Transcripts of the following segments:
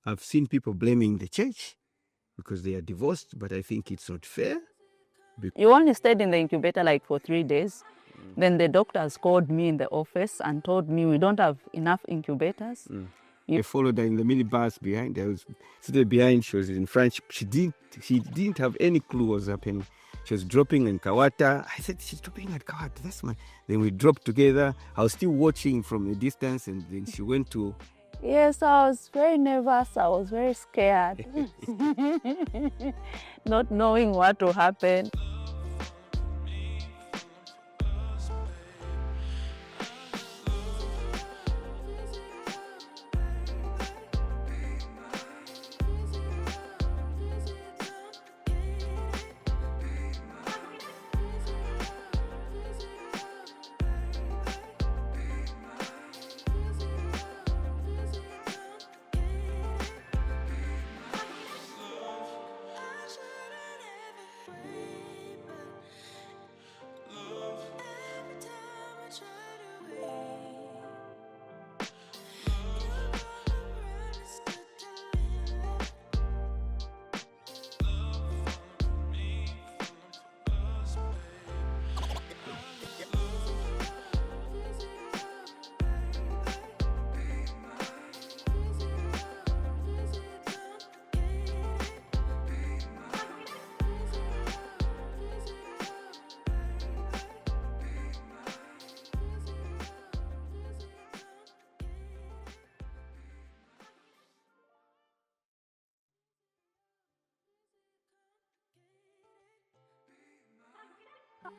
I've seen people blaming the church because they are divorced, but I think it's not fair. You only stayed in the incubator like for 3 days. Then the doctors called me in the office and told me we don't have enough incubators. I followed her in the minibus behind. I was sitting behind. She was in front. She didn't have any clue what was happening. She was dropping in Kabwata. I said, she's dropping at Kabwata. That's my. Then we dropped together. I was still watching from a distance, and then she went to. Yes, I was very nervous. I was very scared. Not knowing what will happen.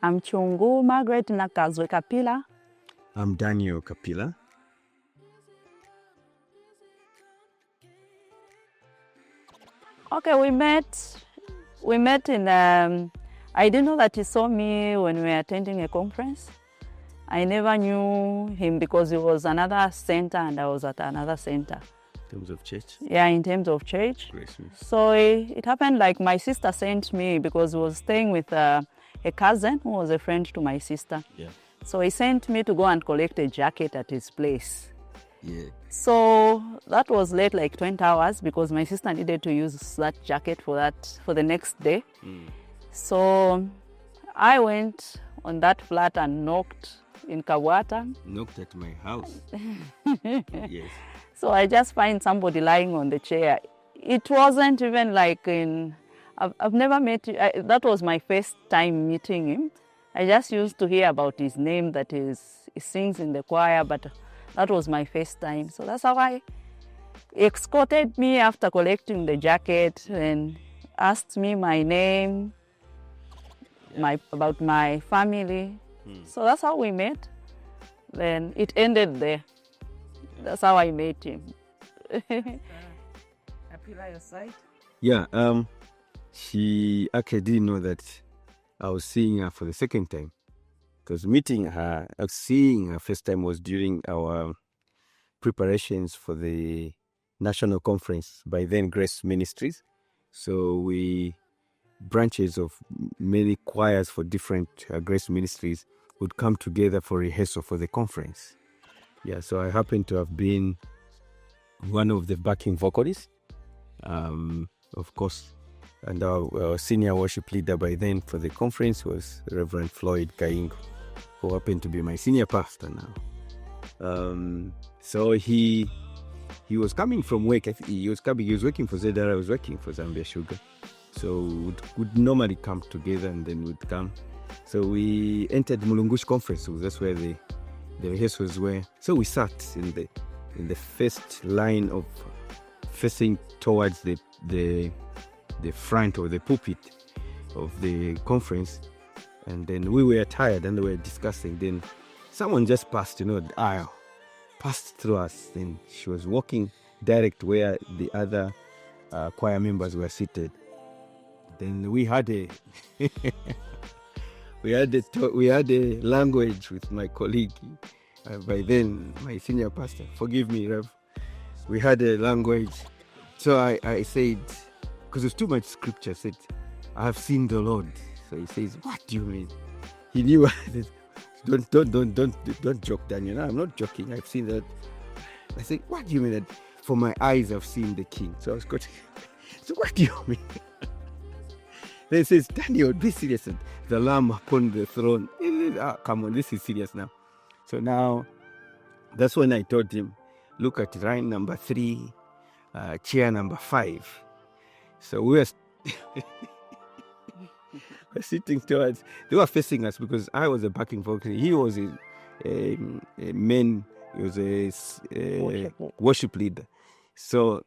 I'm Chungu Margaret Kapila. I'm Daniel Kapila. Okay, we met in, I didn't know that he saw me when we were attending a conference. I never knew him because he was another center and I was at another center. In terms of church? Yeah, in terms of church. Christmas. So it happened like my sister sent me because he was staying with a cousin who was a friend to my sister. Yeah. So he sent me to go and collect a jacket at his place. Yeah. So that was late, like 20 hours, because my sister needed to use that jacket for the next day. So I went on that flat and knocked in Kabwata. Knocked at my house. Yes. So I just find somebody lying on the chair. It wasn't even like I've never met him. That was my first time meeting him. I just used to hear about his name, that he sings in the choir, but that was my first time. So that's how he escorted me after collecting the jacket and asked me my name, about my family. So that's how we met. Then it ended there. That's how I met him. Kapila, your side? Yeah, she actually didn't know that I was seeing her for the second time. Because seeing her first time was during our preparations for the national conference, by then Grace Ministries. So branches of many choirs for different Grace Ministries would come together for rehearsal for the conference. Yeah, so I happened to have been one of the backing vocalists, of course, and our senior worship leader by then for the conference was Reverend Floyd Kaingo, who happened to be my senior pastor now. So he was coming from work. I think he was working for ZR, I was working for Zambia Sugar. So would normally come together and then would come. So we entered Mulungush conference. So that's where the rehearsals were. So we sat in the first line of facing towards the front of the pulpit of the conference. And then we were tired and we were discussing. Then someone just passed, the aisle, passed through us. Then she was walking direct where the other choir members were seated. Then we had a we had a language with my colleague. By then, my senior pastor, forgive me, Rev. We had a language. So I said, because there's too much scripture, I said, I have seen the Lord. So he says, what do you mean? He knew. Don't joke, Daniel. No, I'm not joking. I've seen that. I said, what do you mean? for my eyes have seen the king. So I was quoting. So what do you mean? Then it says, Daniel, be serious. The lamb upon the throne. Come on, this is serious now. So now, that's when I told him, look at line number 3, chair number 5. So we were sitting towards, they were facing us because I was a backing vocal. He was a man, he was a worship leader. So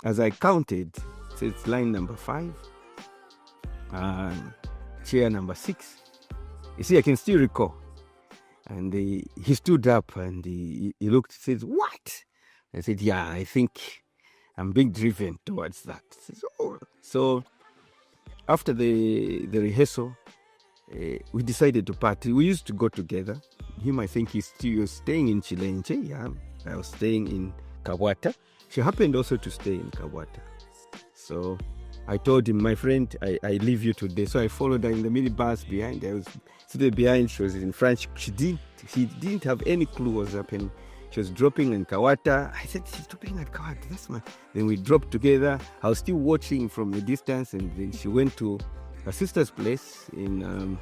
as I counted, so it's line number 5, chair number 6. You see, I can still recall. And he stood up and he looked, says, what? I said, yeah, I think I'm being driven towards that. Says, oh. So after the rehearsal, we decided to party. We used to go together. Him, I think he was staying in Chilenche. Yeah, I was staying in Kabwata. She happened also to stay in Kabwata. So I told him, my friend, I leave you today. So I followed her in the minibus behind. I was sitting behind. She was in France. She didn't have any clue what was happening. She was dropping in Kawata. I said, she's dropping at Kawata. That's my. Then we dropped together. I was still watching from a distance, and then she went to her sister's place in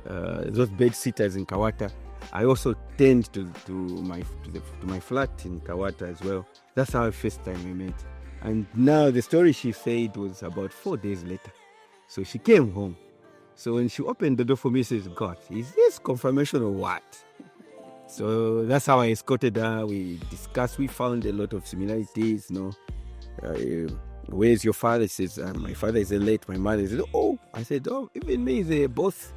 those bed sitters in Kawata. I also turned to my flat in Kawata as well. That's our first time we met. And now the story she said was about 4 days later. So she came home. So when she opened the door for me, she says, God, is this confirmation or what? So that's how I escorted her. We discussed, we found a lot of similarities, where's your father? She says, my father is late, my mother says, oh. I said, oh, even me, they're both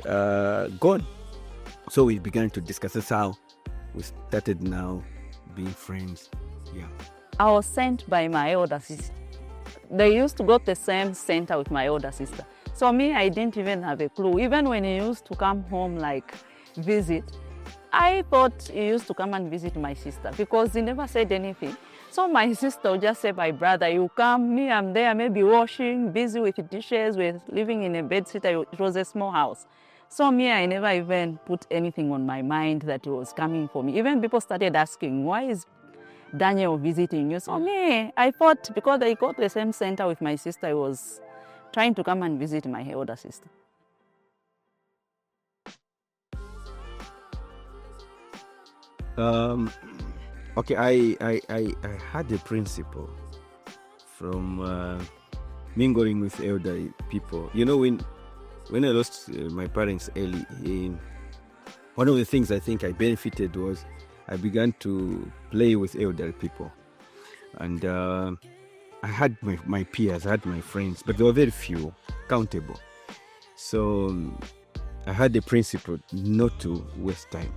gone. So we began to discuss. That's how we started now being friends. Yeah. I was sent by my older sister. They used to go to the same center with my older sister. So me, I didn't even have a clue. Even when he used to come home, like visit, I thought he used to come and visit my sister because he never said anything. So my sister would just say, my brother, you come, me, I'm there, maybe washing, busy with dishes, with living in a bedsitter. It was a small house. So me, I never even put anything on my mind that he was coming for me. Even people started asking, why is Daniel visiting you? So me, I thought because I got the same center with my sister, I was trying to come and visit my older sister. Okay, I had a principle from mingling with elderly people. You know, when I lost my parents early, one of the things I think I benefited was I began to play with elderly people. And I had my peers, I had my friends, but there were very few, countable. So I had the principle not to waste time.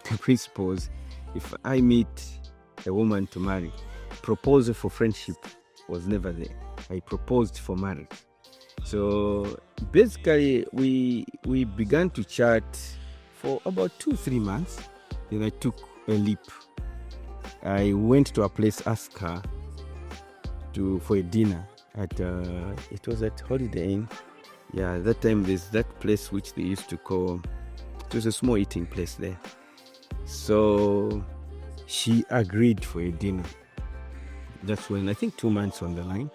The principle was, if I meet a woman to marry, proposal for friendship was never there. I proposed for marriage. So basically, we began to chat for about 2-3 months. Then I took a leap. I went to a place, asked her for a dinner at it was at Holiday Inn. Yeah, that time there's that place which they used to call, it was a small eating place there. So she agreed for a dinner. That's when, I think 2 months on the line.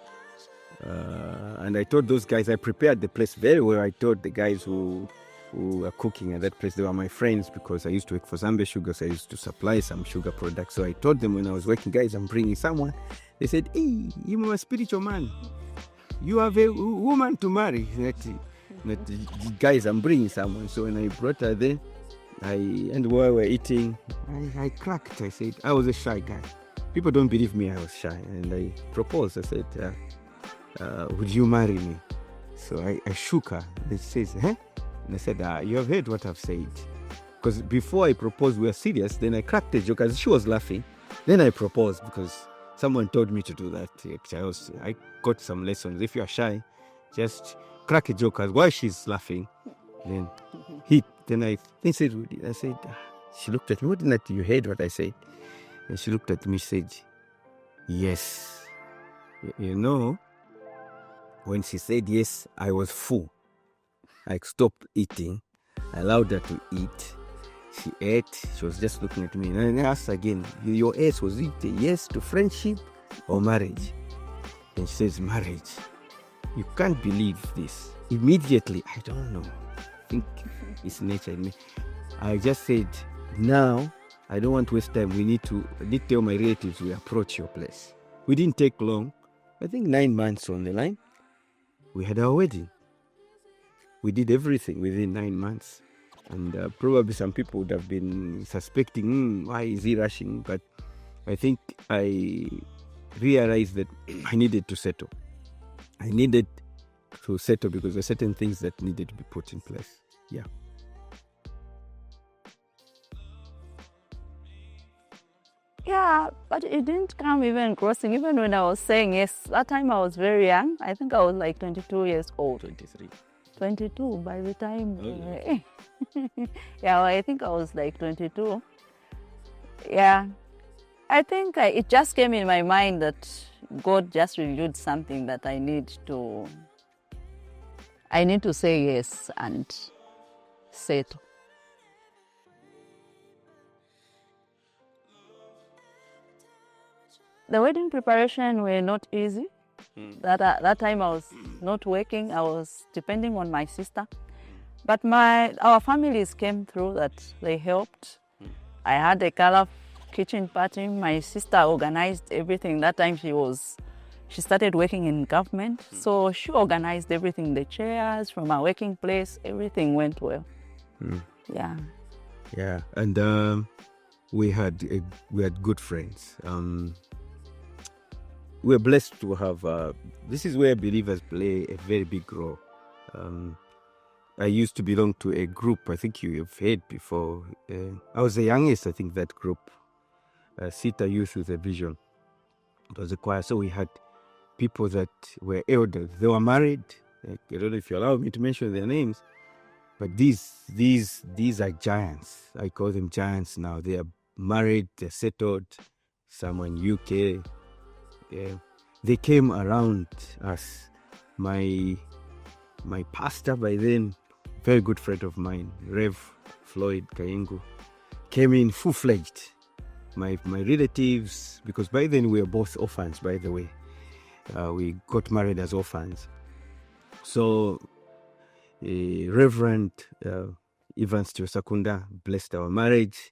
And I told those guys, I prepared the place very well. I told the guys who were cooking at that place, they were my friends because I used to work for Zambia Sugar, so I used to supply some sugar products. So I told them when I was working, guys, I'm bringing someone. They said, hey, you're a spiritual man. You have a woman to marry. Guys, I'm bringing someone. So when I brought her there, and while we were eating, I cracked. I said, I was a shy guy. People don't believe me I was shy. And I proposed. I said, would you marry me? So I shook her. They says, huh? And I said, you have heard what I've said. Because before I proposed, we were serious. Then I cracked a joke as she was laughing. Then I proposed because someone told me to do that. I got some lessons. If you're shy, just crack a joke as while she's laughing. Then hit. Then I said, she looked at me. What did you heard what I said? And she looked at me, said, yes. You know, when she said yes, I was full. I stopped eating. I allowed her to eat. She ate. She was just looking at me. And I asked again, your S, was it a yes to friendship or marriage? And she says, marriage. You can't believe this. Immediately, I don't know. I think it's nature in me. I just said, now, I don't want to waste time. I did tell my relatives we approach your place. We didn't take long. I think 9 months on the line. We had our wedding. We did everything within 9 months. And probably some people would have been suspecting, why is he rushing? But I think I realized that I needed to settle. I needed to settle because there are certain things that needed to be put in place. Yeah. Yeah, but it didn't come even crossing. Even when I was saying yes, that time I was very young. I think I was like 22 years old. 23. 22 by the time. Oh, yeah. Yeah, I think I was like 22. Yeah, I think it just came in my mind that God just revealed something that I need to say yes and settle. The wedding preparation were not easy. That time I was not working. I was depending on my sister. But our families came through that they helped. I had a color kitchen party. My sister organized everything. That time she started working in government. So she organized everything, the chairs from our working place, everything went well. Yeah. Yeah, and we had good friends. We're blessed to have, this is where believers play a very big role. I used to belong to a group, I think you have heard before. I was the youngest, I think, that group, Sita Youth with a Vision. It was a choir, so we had people that were elders. They were married. I don't know if you allow me to mention their names, but these are giants. I call them giants now. They are married, they're settled, some in UK. They came around us. My pastor by then, very good friend of mine, Rev Floyd Kaingu, came in full-fledged. My relatives, because by then we were both orphans, by the way. We got married as orphans. So Reverend Evans Sakunda blessed our marriage.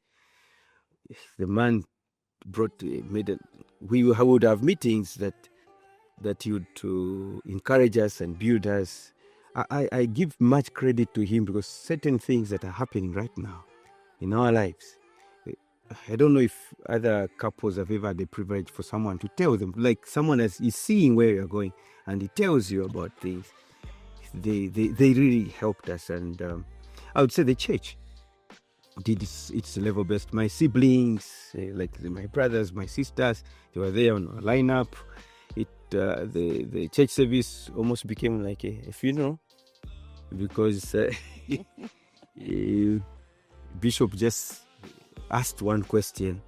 The man we would have meetings that he would to encourage us and build us. I give much credit to him because certain things that are happening right now in our lives, I don't know if other couples have ever had the privilege for someone to tell them, like someone is seeing where you're going and he tells you about things. They really helped us, and I would say the church did its level best. My siblings, like my brothers, my sisters, they were there on a lineup. The church service almost became like a funeral because Bishop just asked one question,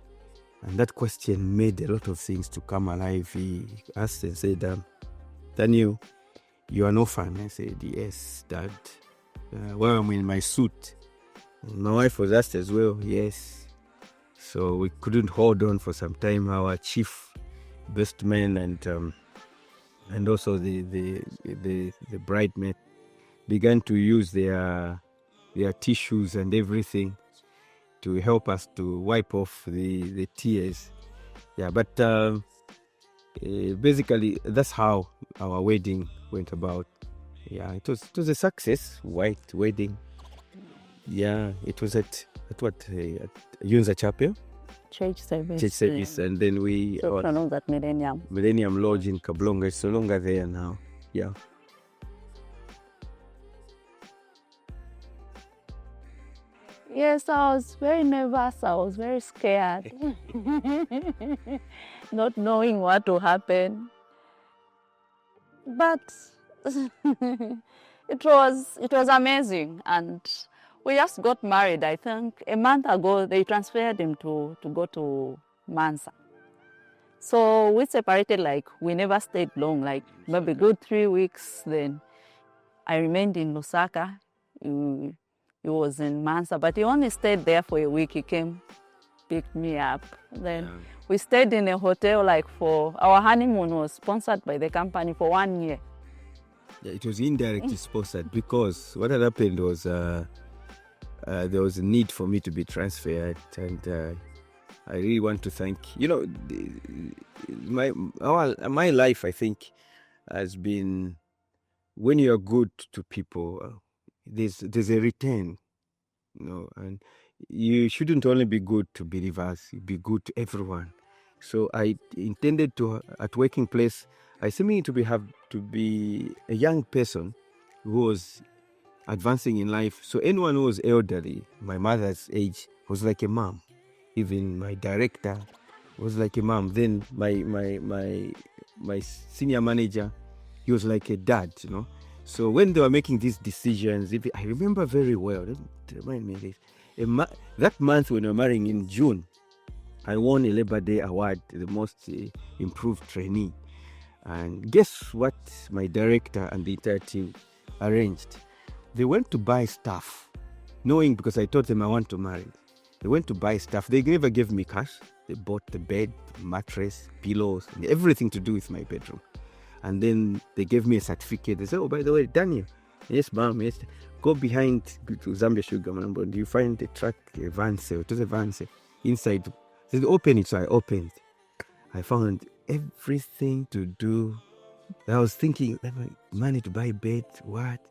and that question made a lot of things to come alive. He asked and said, Daniel, you are an orphan? I said, yes, Dad. Well, I'm in my suit. My wife was asked as well, yes. So we couldn't hold on for some time. Our chief best man and also the bridesmaid began to use their tissues and everything to help us to wipe off the tears. Yeah, but basically that's how our wedding went about. Yeah, it was a success, white wedding. Yeah, it was at Yunza Chapel. Church service. And then we at Millennium Lodge in Kablonga. It's no longer there now. Yeah. Yes, I was very nervous. I was very scared, not knowing what will happen. But it was amazing, and we just got married. I think a month ago they transferred him to go to Mansa. So we separated, like we never stayed long, like maybe good 3 weeks. Then I remained in Lusaka. he was in Mansa, but he only stayed there for a week. He came, picked me up. Then we stayed in a hotel for our honeymoon was sponsored by the company for 1 year. Yeah, it was indirectly sponsored because what had happened was there was a need for me to be transferred, and I really want to thank my life. I think has been, when you are good to people, there's a return, and you shouldn't only be good to believers, you be good to everyone. So I intended to, at working place, I seemed to be a young person who was advancing in life. So anyone who was elderly, my mother's age, was like a mom. Even my director was like a mom. Then my senior manager, he was like a dad, So when they were making these decisions, I remember very well, remind me this, that month when we were marrying in June, I won a Labor Day award, the most improved trainee. And guess what my director and the entire team arranged? They went to buy stuff, knowing, because I told them I want to marry. They went to buy stuff. They never gave me cash. They bought the bed, mattress, pillows, and everything to do with my bedroom. And then they gave me a certificate. They said, oh, by the way, Daniel, yes, ma'am, yes, go behind to Zambia Sugar, do you find a truck, a van sale? It was a van sale. Inside, they said, open it. So I opened. I found everything to do. I was thinking, money to buy bed, what?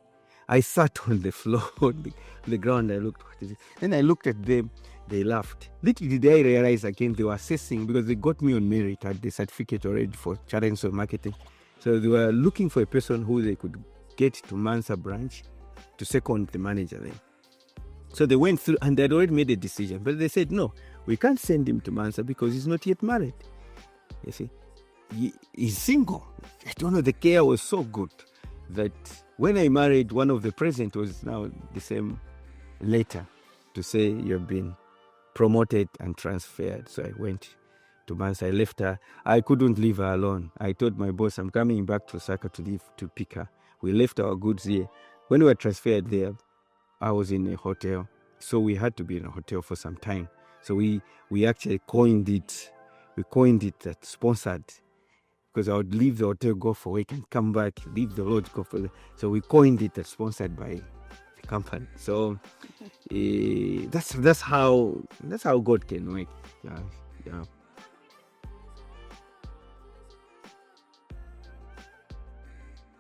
I sat on the floor, on the ground. I looked, what is it? Then I looked at them. They laughed. Little did I realize again, they were assessing, because they got me on merit, had the certificate already for challenge of marketing. So they were looking for a person who they could get to Mansa branch to second the manager there. So they went through, and they had already made a decision. But they said, no, we can't send him to Mansa because he's not yet married. You see, he's single. I don't know, the care was so good that when I married, one of the present was now the same letter to say you've been promoted and transferred. So I went to Mansa. I left her. I couldn't leave her alone. I told my boss, I'm coming back to Osaka to pick her. We left our goods here. When we were transferred there, I was in a hotel. So we had to be in a hotel for some time. So we actually coined it. We coined it that sponsored, because I would leave the hotel, go for work, and come back, leave the lodge, go for work. So we coined it as sponsored by the company. So that's how God can work. Yeah.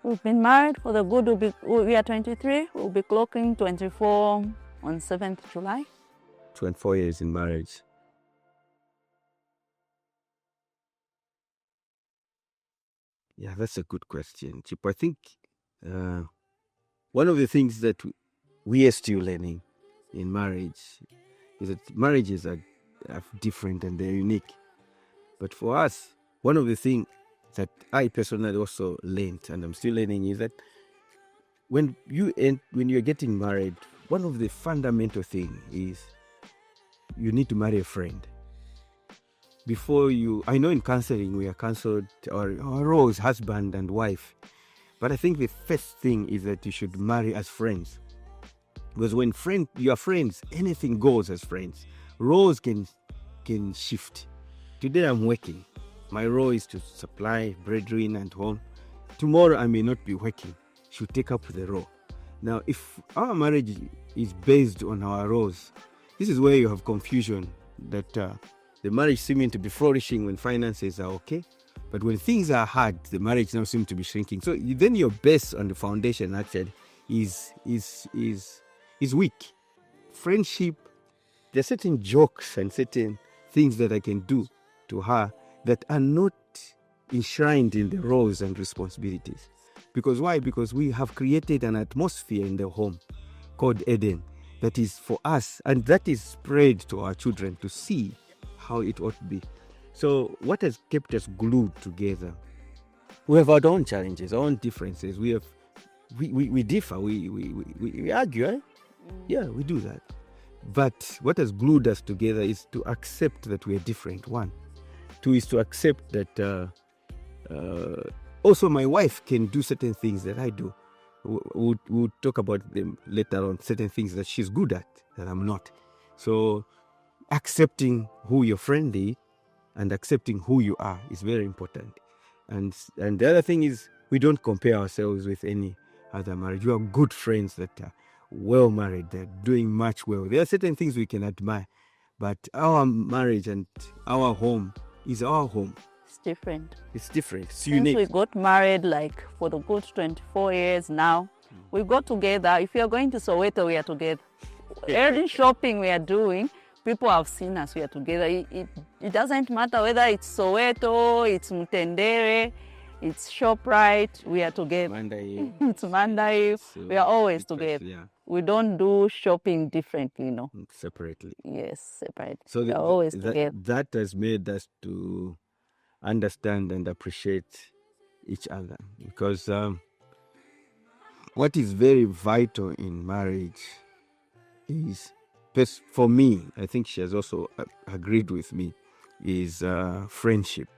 We've been married for the good. We are 23. We'll be clocking 24 on 7th July. 24 years in marriage. Yeah, that's a good question, Chip. I think one of the things that we are still learning in marriage is that marriages are different and they're unique. But for us, one of the things that I personally also learned, and I'm still learning, is that when you're getting married, one of the fundamental things is you need to marry a friend. I know in counseling we are counseled, or roles, husband and wife, but I think the first thing is that you should marry as friends, because when you are friends, anything goes as friends. Roles can shift. Today I'm working, my role is to supply breadwinner at home. Tomorrow I may not be working, should take up the role. Now, if our marriage is based on our roles, this is where you have confusion, that the marriage seeming to be flourishing when finances are okay, but when things are hard, the marriage now seems to be shrinking. So then your base on the foundation actually is weak. Friendship, there are certain jokes and certain things that I can do to her that are not enshrined in the roles and responsibilities. Because why? Because we have created an atmosphere in the home called Eden that is for us, and that is spread to our children to see how it ought to be. So what has kept us glued together? We have our own challenges, our own differences. We differ, we argue, eh? Yeah, we do that. But what has glued us together is to accept that we are different, one. Two is to accept that also my wife can do certain things that I do. We'll talk about them later on, certain things that she's good at that I'm not. So accepting who your friend is and accepting who you are is very important. And the other thing is, we don't compare ourselves with any other marriage. We are good friends that are well married, they're doing much well. There are certain things we can admire, but our marriage and our home is our home. It's different. It's different. It's Since unique. we got married like for the good 24 years now, we go together. If you are going to Soweto, we are together. Every shopping we are doing, people have seen us, we are together. It doesn't matter whether it's Soweto, it's Mtendere, it's ShopRite, we are together. Mandai. It's Mandai, So we are always different, together. yeah. We don't do shopping differently, no. Separately. Yes, separate. So we are always together. that has made us to understand and appreciate each other, because what is very vital in marriage is, for me, I think she has also agreed with me, is friendship.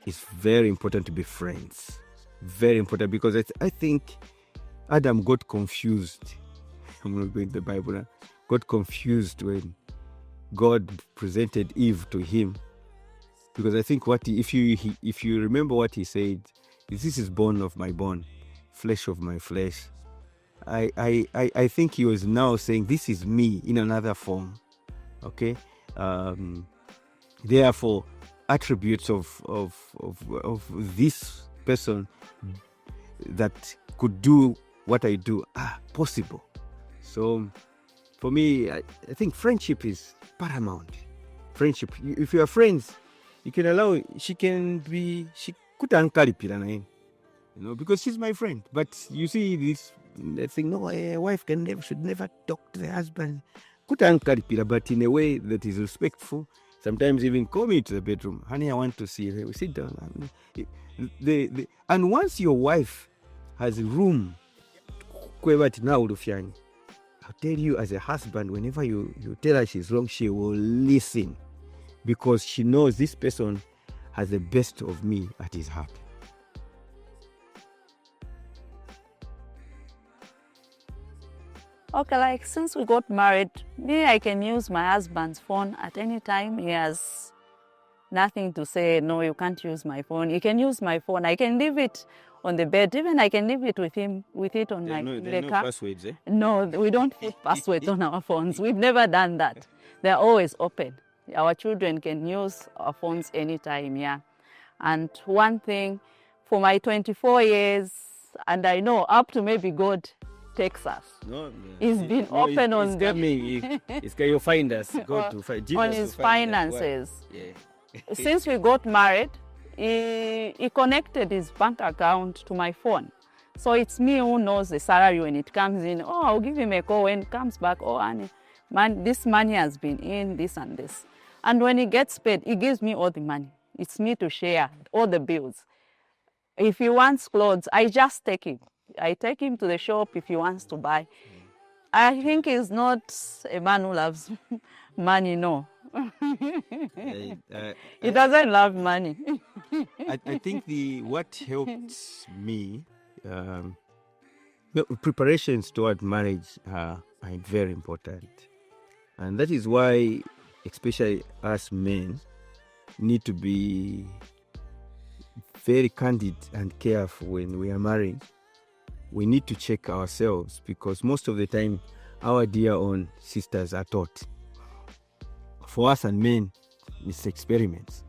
It's very important to be friends. Very important, because I think Adam got confused. I'm not going to the Bible now. Got confused when God presented Eve to him, because I think if you remember what he said, this is bone of my bone, flesh of my flesh. I think he was now saying, this is me in another form. Okay, therefore, attributes of this person that could do what I do are possible. So, for me, I think friendship is paramount. Friendship. If you are friends, you can allow. She could ankalipira na yeye, because she's my friend. But you see this, they think, no, a wife should never talk to the husband. Could ankalipira, but in a way that is respectful. Sometimes even call me to the bedroom. Honey, I want to see her. We sit down. And once your wife has room, I'll tell you, as a husband, whenever you tell her she's wrong, she will listen, because she knows this person has the best of me at his heart. Okay, like since we got married, me, I can use my husband's phone at any time. He has nothing to say, no, you can't use my phone. You can use my phone. I can leave it on the bed. Even I can leave it with him, with it on my There are no car. passwords, eh? No, we don't put passwords on our phones. We've never done that. They're always open. Our children can use our phones anytime, yeah. And one thing, for my 24 years, and I know up to maybe God takes us. No, He's been open on the it's can you find us? God to find Jesus on to his find us. finances. Yeah. Since we got married, he connected his bank account to my phone. So it's me who knows the salary when it comes in. Oh, I'll give him a call when it comes back. Oh, honey, this money has been in, this and this. And when he gets paid, he gives me all the money. It's me to share all the bills. If he wants clothes, I just take him. I take him to the shop if he wants to buy. I think he's not a man who loves money, no. He doesn't love money. I think what helped me, preparations toward marriage are very important. And that is why, especially us men, need to be very candid and careful when we are married. We need to check ourselves, because most of the time our dear own sisters are taught. For us and men, it's experiments.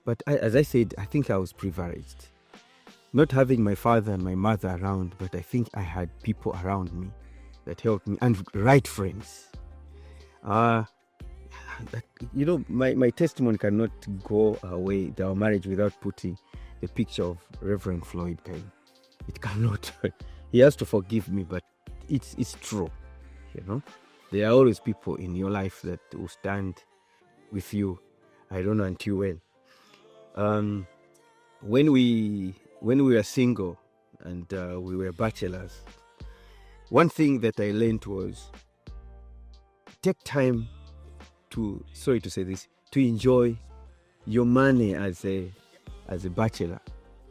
But as I said, I think I was privileged. Not having my father and my mother around, but I think I had people around me that helped me, and right friends. My testimony cannot go away, our marriage, without putting the picture of Reverend Floyd Kane. It cannot. He has to forgive me, but it's true. There are always people in your life that will stand with you. I don't know until when. When we were single and we were bachelors, one thing that I learned was take time to enjoy your money as a bachelor.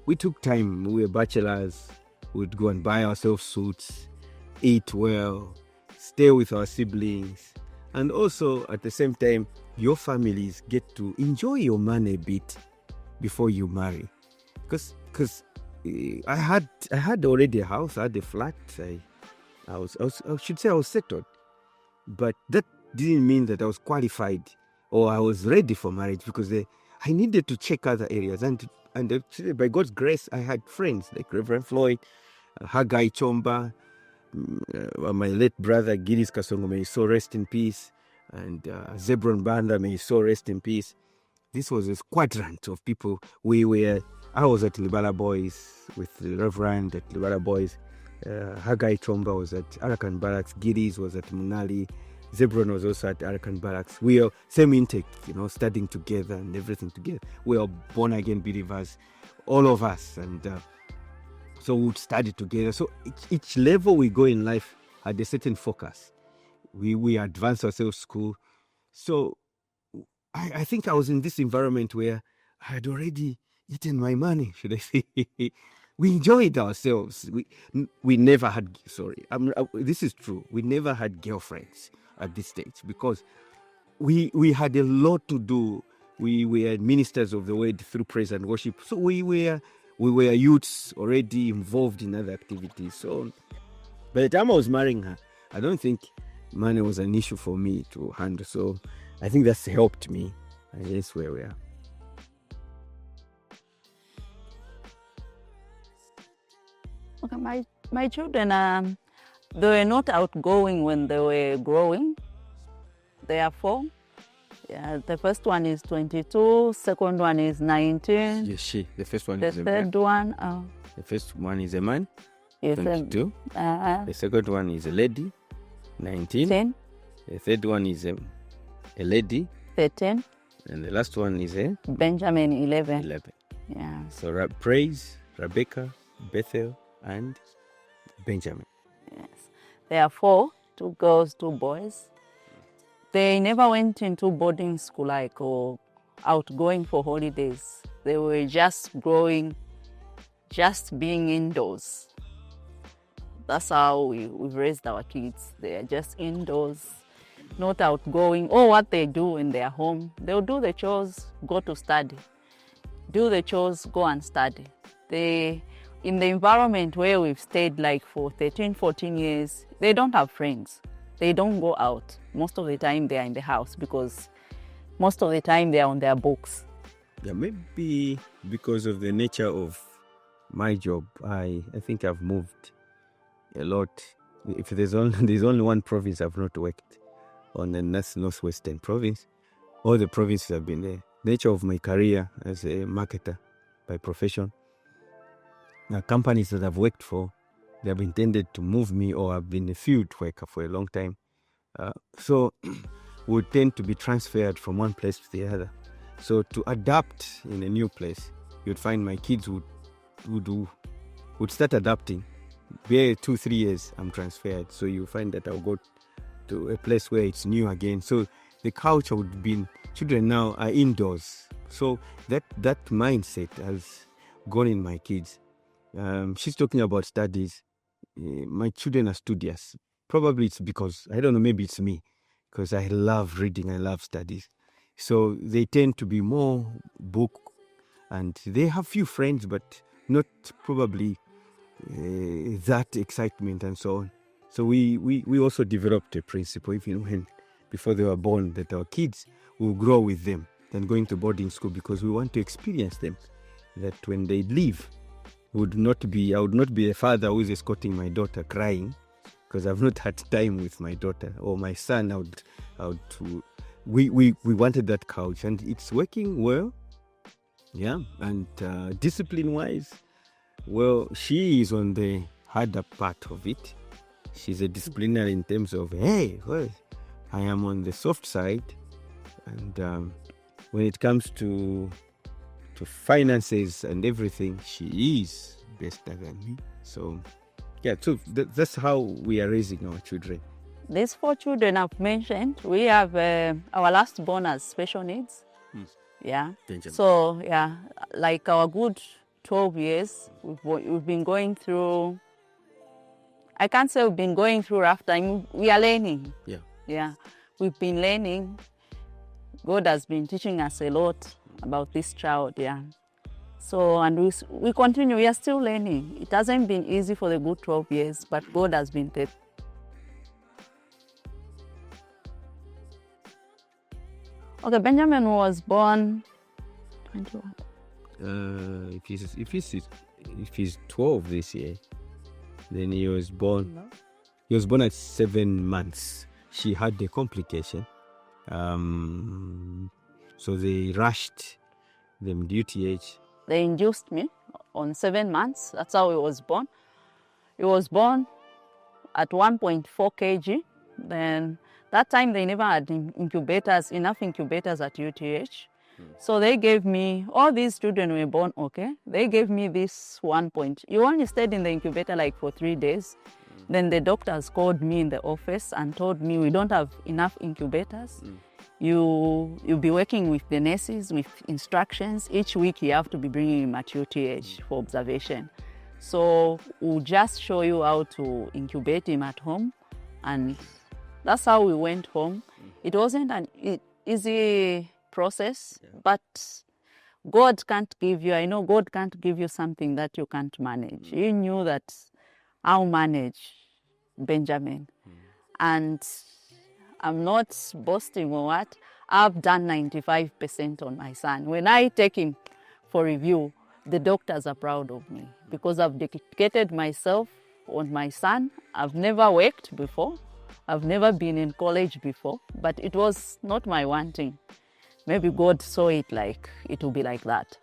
We took time. We were bachelors. We'd go and buy ourselves suits, eat well, stay with our siblings. And also, at the same time, your families get to enjoy your money a bit before you marry. Because I had already a house, I had a flat. I should say I was settled. But that didn't mean that I was qualified or I was ready for marriage, because I needed to check other areas. And by God's grace, I had friends like Reverend Floyd, Haggai Chomba, my late brother Gillis Kasongo, may his soul rest in peace, and Zebron Banda, may his soul rest in peace. This was a quadrant of people. I was at Libala Boys with the Reverend at Libala Boys. Haggai Chomba was at Arakan Barracks. Gillis was at Munali. Zebron was also at Arakan Barracks. We are same intake, studying together and everything together. We are born again believers, all of us, and so we would study together. So each level we go in life had a certain focus. We advance ourselves school. So I think I was in this environment where I had already eaten my money, should I say. We enjoyed ourselves. We never had, this is true. We never had girlfriends at this stage, because we had a lot to do. We were ministers of the word through praise and worship. So we were youths already involved in other activities. So by the time I was marrying her, I don't think money was an issue for me to handle. So I think that's helped me. And that's where we are. Okay, my children, they were not outgoing when they were growing. They are 4. Yeah, the first one is 22, second one is 19. Yes, the first one the is a third man. one. The first one is a man, Is 22. The second one is a lady, 19. 10, The third one is a lady. 13, And the last one is a Benjamin 11. 11. Yeah. So Praise, Rebecca, Bethel, and Benjamin. Yes. There are 4, 2 girls, 2 boys. They never went into boarding school or outgoing for holidays. They were just growing, just being indoors. That's how we've raised our kids. They are just indoors, not outgoing. Or what they do in their home, they'll do the chores, go to study. Do the chores, go and study. In the environment where we've stayed for 13, 14 years, they don't have friends. They don't go out. Most of the time they are in the house, because most of the time they are on their books. Yeah, maybe because of the nature of my job, I think I've moved a lot. If there's only one province I've not worked on, and that's Northwestern province. All the provinces have been there. Nature of my career as a marketer by profession. Now, companies that I've worked for, they have intended to move me, or I've been a field worker for a long time. So we tend to be transferred from one place to the other. So to adapt in a new place, you'd find my kids would start adapting. There 2-3 years, I'm transferred. So you find that I'll go to a place where it's new again. So the culture would be, children now are indoors. So that mindset has gone in my kids. She's talking about studies. My children are studious. Probably it's because, I don't know, maybe it's me, because I love reading, I love studies. So they tend to be more book, and they have few friends, but not probably that excitement and so on. So we also developed a principle, even before they were born, that our kids will grow with them than going to boarding school, because we want to experience them. That when they leave, I would not be a father who is escorting my daughter crying because I've not had time with my daughter or my son. We wanted that culture, and it's working well. Yeah, and discipline-wise, well, she is on the harder part of it. She's a disciplinary in terms of, I am on the soft side, and when it comes to finances and everything, she is better than me. So, yeah, so that's how we are raising our children. These 4 children I've mentioned, we have our last born has special needs. Yeah. Benjamin. So, yeah, like our good 12 years. We've been going through, I can't say we've been going through rough time. We are learning. Yeah. Yeah. We've been learning. God has been teaching us a lot about this child, yeah. So, and we continue, we are still learning. It hasn't been easy for the good 12 years, but God has been there. Okay, Benjamin was born 21. If he's 12 this year, then he was born. No. He was born at 7 months. She had a complication. So they rushed them to UTH. They induced me on 7 months. That's how he was born. He was born at 1.4 kg. Then that time they never had enough incubators at UTH. So they gave me, all these children were born okay. They gave me this 1 point. You only stayed in the incubator like for 3 days. Then the doctors called me in the office and told me we don't have enough incubators. You'll be working with the nurses with instructions. Each week you have to be bringing him at UTH for observation. So we'll just show you how to incubate him at home. And that's how we went home. It wasn't an easy process, but God can't give you, I know God can't give you something that you can't manage. He knew that I'll manage Benjamin. And I'm not boasting or what. I've done 95% on my son. When I take him for review, the doctors are proud of me because I've dedicated myself on my son. I've never worked before. I've never been in college before, but it was not my wanting. Maybe God saw it like it will be like that.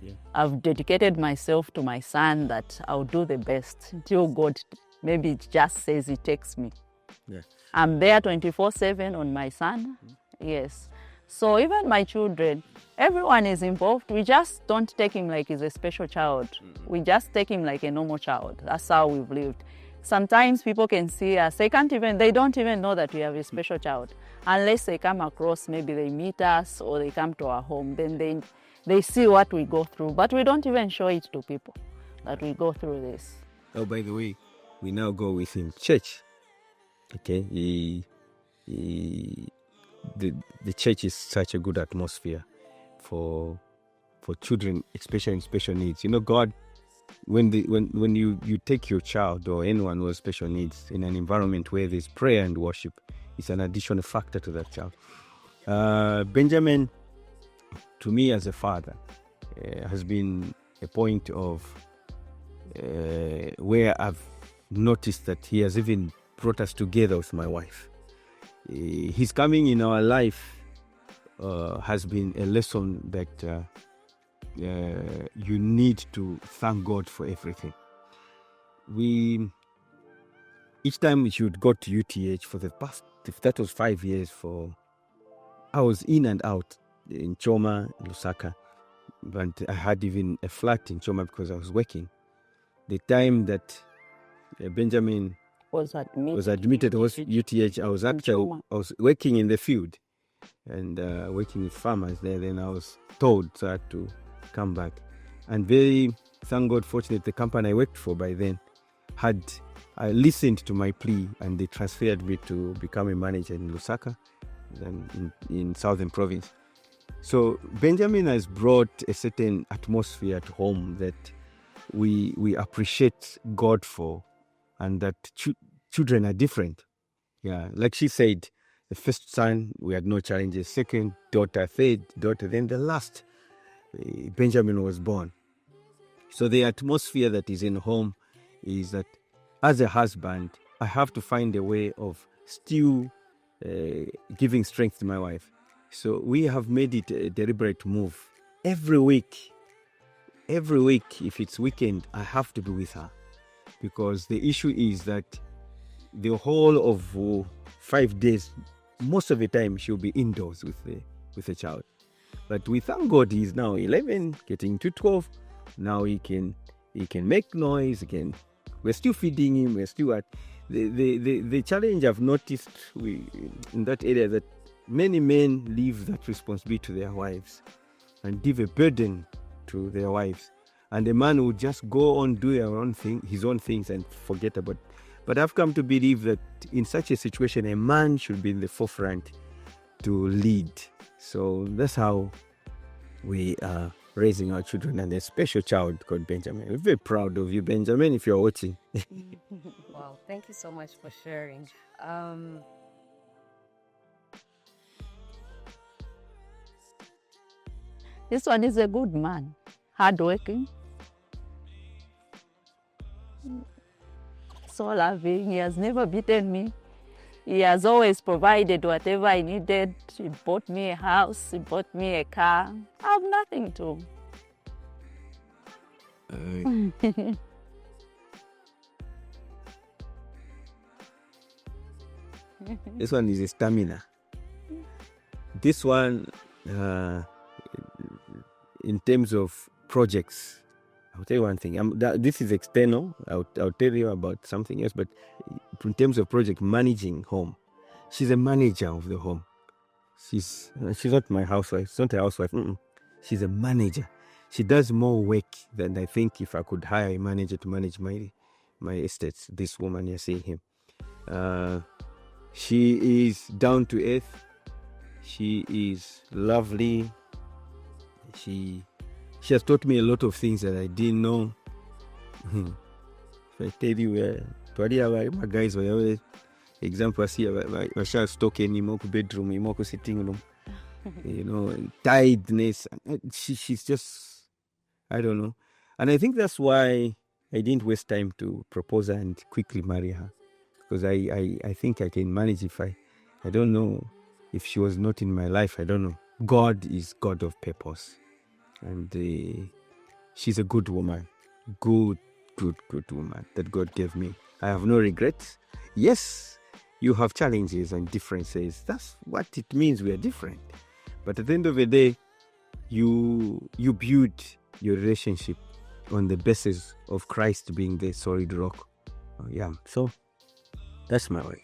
Yeah. I've dedicated myself to my son that I'll do the best until God maybe just says he takes me. Yeah. I'm there 24/7 on my son. Yes. So even my children, everyone is involved. We just don't take him like he's a special child. We just take him like a normal child. That's how we've lived. Sometimes people can see us, they don't even know that we have a special child. Unless they come across, maybe they meet us or they come to our home, then they see what we go through. But we don't even show it to people that we go through this. Oh, by the way, we now go with him to church. Okay, the church is such a good atmosphere for children, especially in special needs. You know, God, when you take your child or anyone with special needs in an environment where there's prayer and worship, it's an additional factor to that child. Benjamin, to me as a father, has been a point of where I've noticed that he has even brought us together with my wife. His coming in our life has been a lesson that you need to thank God for everything. Each time we should go to UTH for the past, if that was 5 years, I was in and out in Choma, Lusaka, but I had even a flat in Choma because I was working. The time that Benjamin was admitted was UTH. I was working in the field and working with farmers there. Then I was told, so I had to come back. And very, thank God, fortunate, the company I worked for by then I listened to my plea and they transferred me to become a manager in Lusaka, in Southern Province. So Benjamin has brought a certain atmosphere at home that we appreciate God for, and that children are different. Yeah, like she said, the first son, we had no challenges. Second daughter, third daughter, then the last, Benjamin was born. So the atmosphere that is in home is that as a husband, I have to find a way of still giving strength to my wife. So we have made it a deliberate move. Every week, if it's weekend, I have to be with her. Because the issue is that the whole of 5 days, most of the time she'll be indoors with the child. But we thank God he's now 11, getting to 12. Now he can make noise. We're still feeding him. We're still at the challenge I've noticed in that area, that many men leave that responsibility to their wives and give a burden to their wives. and the man would just go on do his own things and forget about. But I've come to believe that in such a situation, a man should be in the forefront to lead. So that's how we are raising our children, and a special child called Benjamin. We're very proud of you, Benjamin, if you're watching. Wow, thank you so much for sharing. This one is a good man, hardworking, so loving. He has never beaten me. He has always provided whatever I needed. He bought me a house, he bought me a car. I have nothing to. This one is a stamina. This one, in terms of projects, I'll tell you one thing. This is external. I'll tell you about something else. But in terms of project managing home, she's a manager of the home. She's not my housewife. She's not a housewife. She's a manager. She does more work than I think if I could hire a manager to manage my estates. This woman, you're seeing him. She is down to earth. She is lovely. She has taught me a lot of things that I didn't know. If I tell you, my guys were always example. I see my child stock in my bedroom, in my sitting room. Tiredness. She's just, I don't know. And I think that's why I didn't waste time to propose her and quickly marry her. Because I think I can manage if I don't know if she was not in my life. I don't know. God is God of purpose. And she's a good woman. Good woman that God gave me. I have no regrets. Yes, you have challenges and differences. That's what it means we are different. But at the end of the day, you build your relationship on the basis of Christ being the solid rock. Yeah, so that's my way.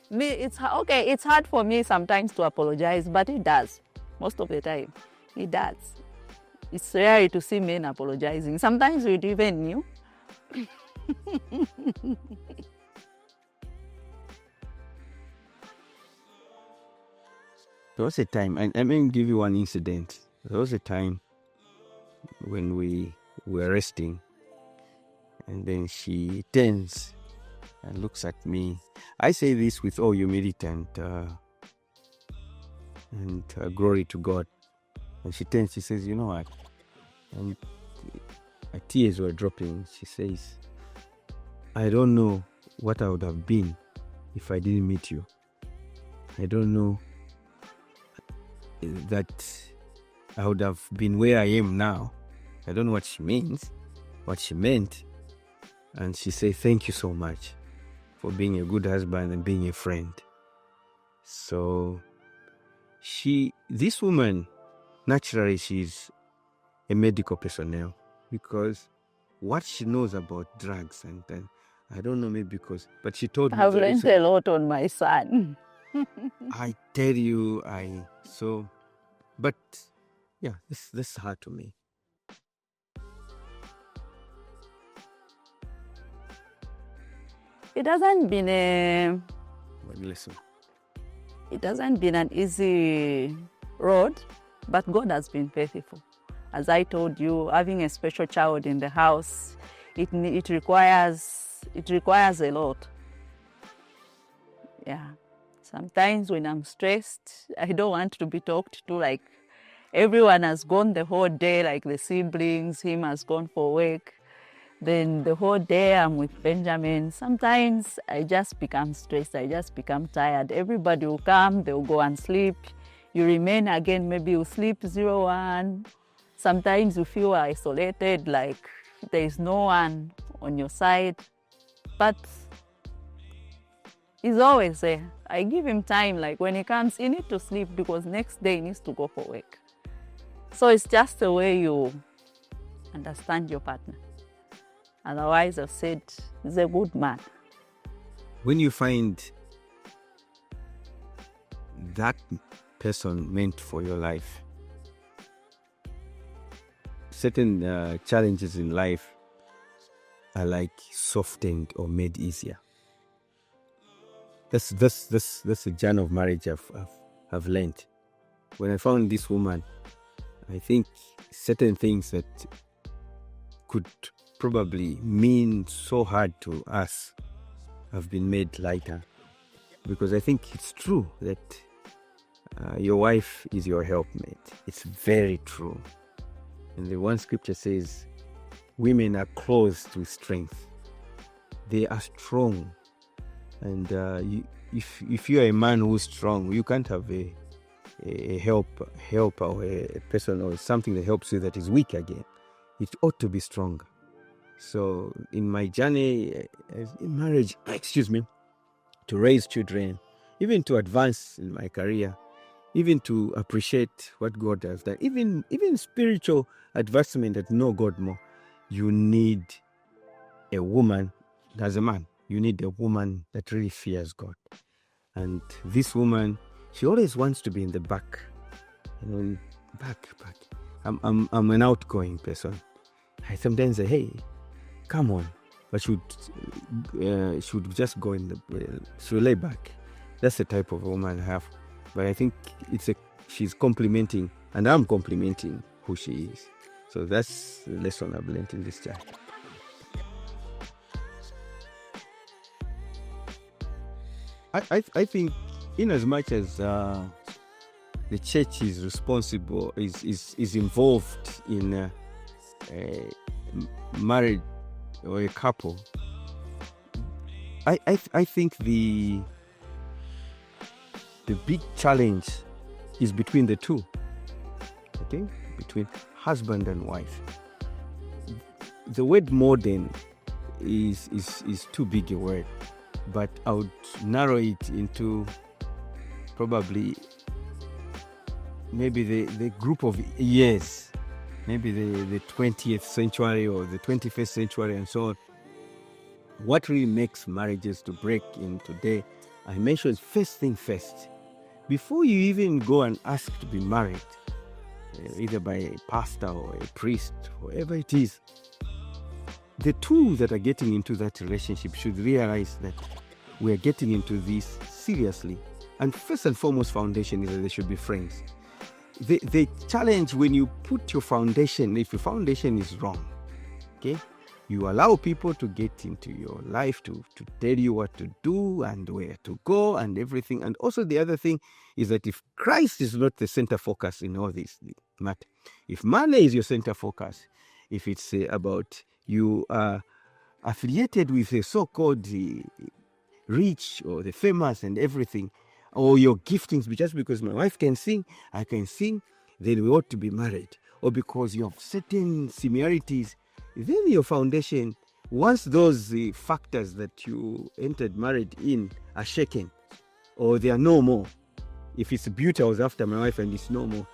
It's okay. It's hard for me sometimes to apologize, but it does. Most of the time, it does. It's rare to see men apologizing. Sometimes we even knew. There was a time, and let me give you one incident. There was a time when we were resting, and then she turns and looks at me. I say this with all humility and glory to God. And she turns, she says, you know what? And her tears were dropping. She says, I don't know what I would have been if I didn't meet you. I don't know that I would have been where I am now. I don't know what she means, what she meant. And she said, thank you so much for being a good husband and being a friend. So this woman, naturally, she's a medical personnel, because what she knows about drugs and I don't know, maybe but she told me. I've learned a lot on my son. I tell you, but yeah, this is hard to me. It hasn't been an easy road, but God has been faithful. As I told you, having a special child in the house, it requires a lot. Yeah. Sometimes when I'm stressed, I don't want to be talked to. Like, everyone has gone the whole day, like the siblings, him has gone for work. Then the whole day I'm with Benjamin. Sometimes I just become stressed, I just become tired. Everybody will come, they'll go and sleep. You remain again, maybe you sleep 0-1. Sometimes you feel isolated, like there is no one on your side. But he's always there. I give him time, like when he comes, he needs to sleep because next day he needs to go for work. So it's just the way you understand your partner. Otherwise, I've said he's a good man. When you find that person meant for your life. Certain challenges in life are like softened or made easier. That's the journey of marriage I've learned. When I found this woman, I think certain things that could probably mean so hard to us have been made lighter. Because I think it's true that your wife is your helpmate. It's very true. And the one scripture says, women are clothed with strength. They are strong. And if you are a man who's strong, you can't have a help or a person or something that helps you that is weak again. It ought to be stronger. So in my journey in marriage, to raise children, even to advance in my career, even to appreciate what God has done, even spiritual advancement that know God more, you need a woman. As a man, you need a woman that really fears God. And this woman, she always wants to be in the back. Back. I'm an outgoing person. I sometimes say, hey, come on. But she would just go she would lay back. That's the type of woman I have. But I think she's complimenting, and I'm complimenting who she is. So that's the lesson I've learned in this journey. I think in as much as the church is responsible, is involved in marriage or a couple, I think the big challenge is between the two. Okay, between husband and wife. The word modern is too big a word, but I would narrow it into probably maybe the group of years, maybe the 20th century or the 21st century and so on. What really makes marriages to break in today, I mentioned first thing first. Before you even go and ask to be married, either by a pastor or a priest, whoever it is, the two that are getting into that relationship should realize that we are getting into this seriously. And first and foremost foundation is that they should be friends. The challenge when you put your foundation, if your foundation is wrong, okay, you allow people to get into your life to tell you what to do and where to go and everything. And also the other thing is that if Christ is not the center focus in all this matter, if money is your center focus, if it's about you are affiliated with the so-called rich or the famous and everything, or your giftings, just because my wife can sing, I can sing, then we ought to be married. Or because you have certain similarities, then your foundation, once those factors that you entered married in are shaken, or they are no more, if it's beauty I was after my wife and it's no more,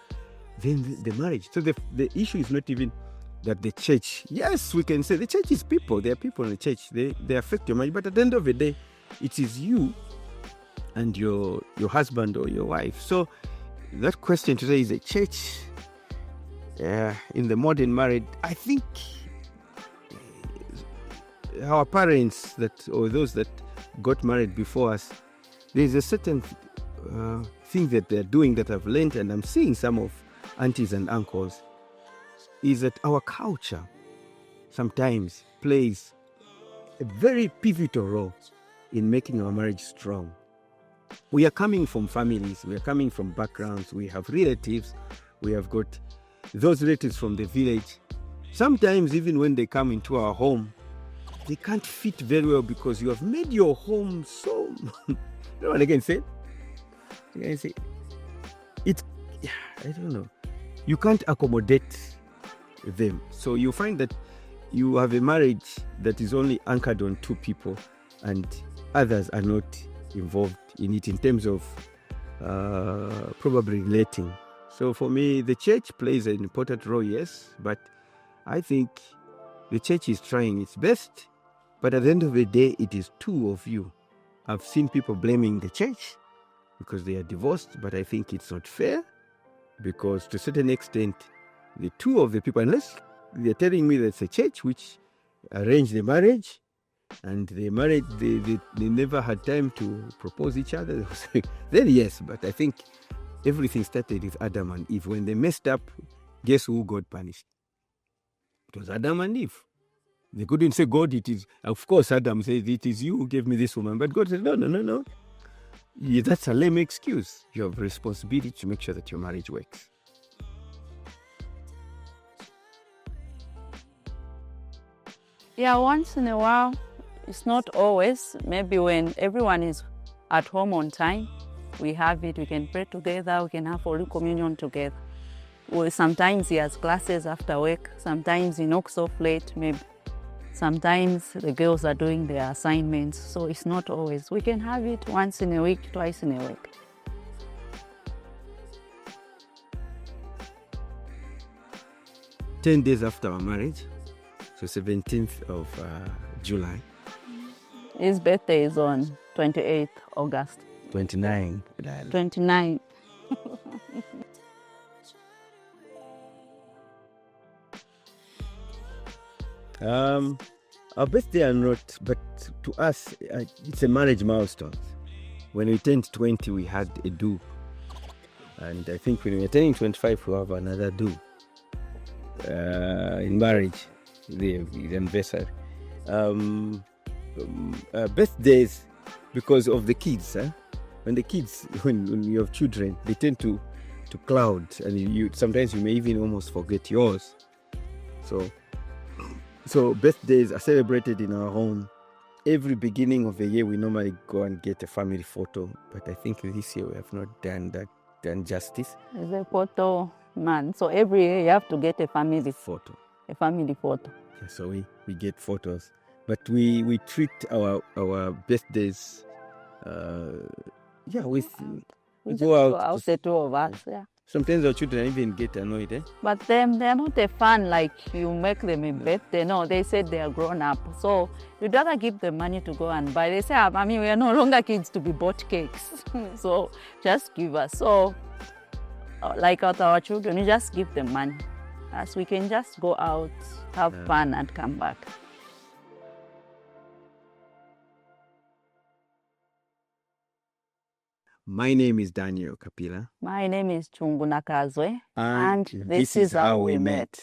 then the marriage. So the issue is not even that the church, yes, we can say the church is people, there are people in the church, they affect your marriage, but at the end of the day, it is you and your husband or your wife. So that question today is a church in the modern marriage. I think our parents or those that got married before us, there's a certain thing that they're doing that I've learned, and I'm seeing some of aunties and uncles, is that our culture sometimes plays a very pivotal role in making our marriage strong. We are coming from families, we are coming from backgrounds, we have relatives, we have got those relatives from the village. Sometimes even when they come into our home, they can't fit very well because you have made your home so... You know what I can say? I can say, I don't know. You can't accommodate them. So you find that you have a marriage that is only anchored on two people and others are not involved in it in terms of probably relating. So for me, the church plays an important role, yes, but I think the church is trying its best, but at the end of the day, it is two of you. I've seen people blaming the church because they are divorced, but I think it's not fair because to a certain extent, the two of the people, unless they're telling me that it's a church which arranged the marriage and they married, they never had time to propose each other, then yes, but I think everything started with Adam and Eve. When they messed up, guess who God punished? It was Adam and Eve. They couldn't say, God, it is. Of course, Adam said, it is you who gave me this woman. But God said, no. Yeah, that's a lame excuse. You have a responsibility to make sure that your marriage works. Yeah, once in a while. It's not always. Maybe when everyone is at home on time, we have it. We can pray together. We can have Holy Communion together. Or sometimes he has classes after work. Sometimes he knocks off late, maybe. Sometimes the girls are doing their assignments. So it's not always. We can have it once in a week, twice in a week. "10 days after our marriage, so 17th of July. His birthday is on 28th August. 29. 29. Our birthday are not, but to us, it's a marriage milestone. When we turned 20, we had a do. And I think when we are turning 25, we'll have another do. In marriage, the anniversary. Birthdays, because of the kids, when you have children, they tend to cloud, and sometimes you may even almost forget yours. So birthdays are celebrated in our home. Every beginning of the year, we normally go and get a family photo, but I think this year we have not done justice. It's a photo man. So every year you have to get a family Photo. A family photo. Yeah, so we get photos, but we treat our birthdays. We go out. The two of us. Yeah. Sometimes our children even get annoyed. But they're not a fun like you make them a birthday. No, they said they are grown up. So you'd rather give them money to go and buy. They say, Mommy, we are no longer kids to be bought cakes. So just give us. So like with our children, you just give them money. As we can just go out, have fun and come back. My name is Daniel Kapila. My name is Chungu Margaret, and this is how we met.